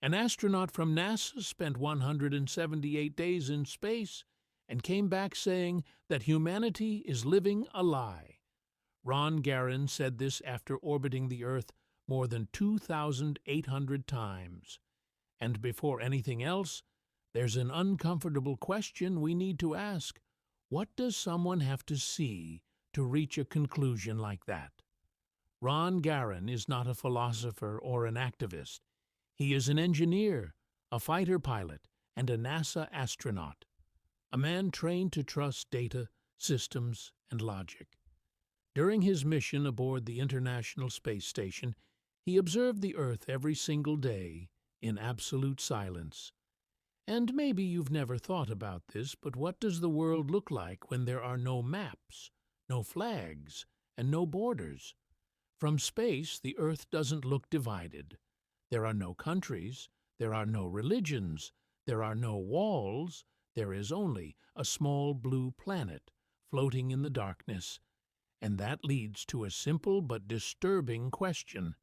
An astronaut from NASA spent 178 days in space and came back saying that humanity is living a lie. Ron Garan said this after orbiting the Earth more than 2,800 times. And before anything else, there's an uncomfortable question we need to ask. What does someone have to see to reach a conclusion like that? Ron Garan is not a philosopher or an activist. He is an engineer, a fighter pilot, and a NASA astronaut. A man trained to trust data, systems, and logic. During his mission aboard the International Space Station, he observed the Earth every single day in absolute silence. And maybe you've never thought about this, but what does the world look like when there are no maps, no flags, and no borders? From space, the Earth doesn't look divided. There are no countries, there are no religions, there are no walls, there is only a small blue planet floating in the darkness. And that leads to a simple but disturbing question.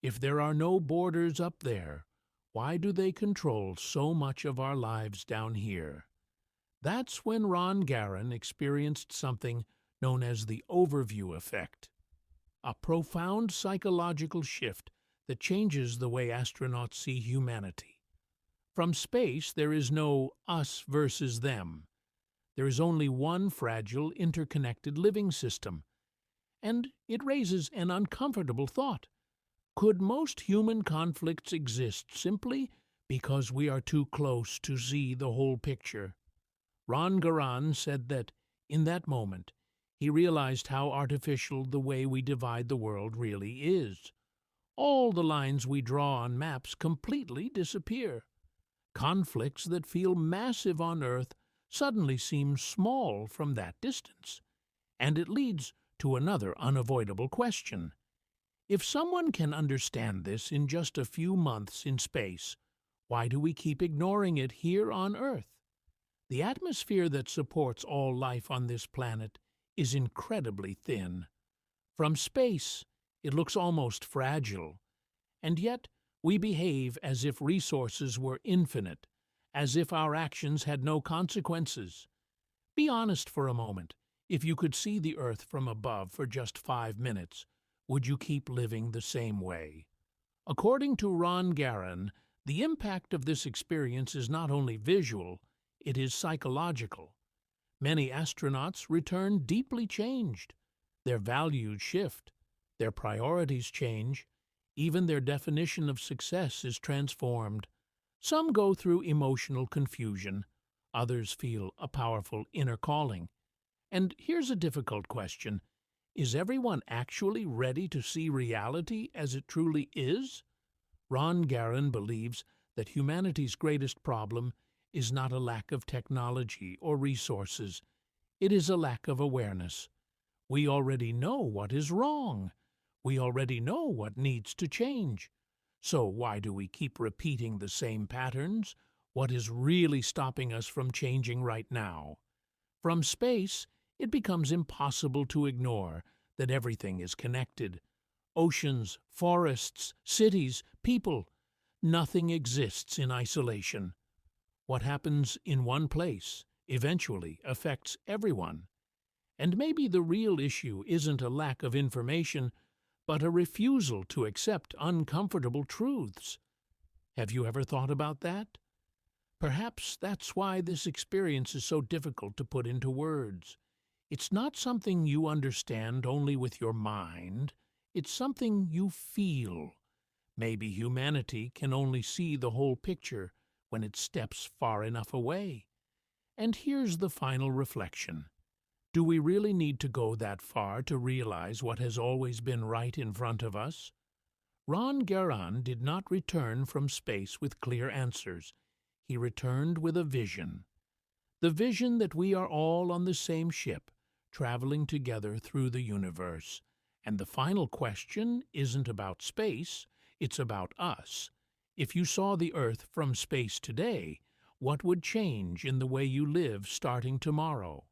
If there are no borders up there, why do they control so much of our lives down here? That's when Ron Garan experienced something known as the overview effect, a profound psychological shift that changes the way astronauts see humanity. From space, there is no us versus them. There is only one fragile, interconnected living system. And it raises an uncomfortable thought. Could most human conflicts exist simply because we are too close to see the whole picture? Ron Garan said that, in that moment, he realized how artificial the way we divide the world really is. All the lines we draw on maps completely disappear. Conflicts that feel massive on Earth suddenly seem small from that distance. And it leads to another unavoidable question. If someone can understand this in just a few months in space, why do we keep ignoring it here on Earth? The atmosphere that supports all life on this planet is incredibly thin. From space, it looks almost fragile. And yet, we behave as if resources were infinite, as if our actions had no consequences. Be honest for a moment. If you could see the Earth from above for just 5 minutes, would you keep living the same way? According to Ron Garan, the impact of this experience is not only visual, it is psychological. Many astronauts return deeply changed. Their values shift, their priorities change, even their definition of success is transformed. Some go through emotional confusion, others feel a powerful inner calling. And here's a difficult question. Is everyone actually ready to see reality as it truly is? Ron Garan believes that humanity's greatest problem is not a lack of technology or resources. It is a lack of awareness. We already know what is wrong. We already know what needs to change. So why do we keep repeating the same patterns? What is really stopping us from changing right now? From space, it becomes impossible to ignore that everything is connected. Oceans, forests, cities, people. Nothing exists in isolation. What happens in one place eventually affects everyone. And maybe the real issue isn't a lack of information, but a refusal to accept uncomfortable truths. Have you ever thought about that? Perhaps that's why this experience is so difficult to put into words. It's not something you understand only with your mind. It's something you feel. Maybe humanity can only see the whole picture when it steps far enough away. And here's the final reflection. Do we really need to go that far to realize what has always been right in front of us? Ron Garan did not return from space with clear answers. He returned with a vision. The vision that we are all on the same ship, traveling together through the universe. And the final question isn't about space, it's about us. If you saw the Earth from space today, what would change in the way you live starting tomorrow?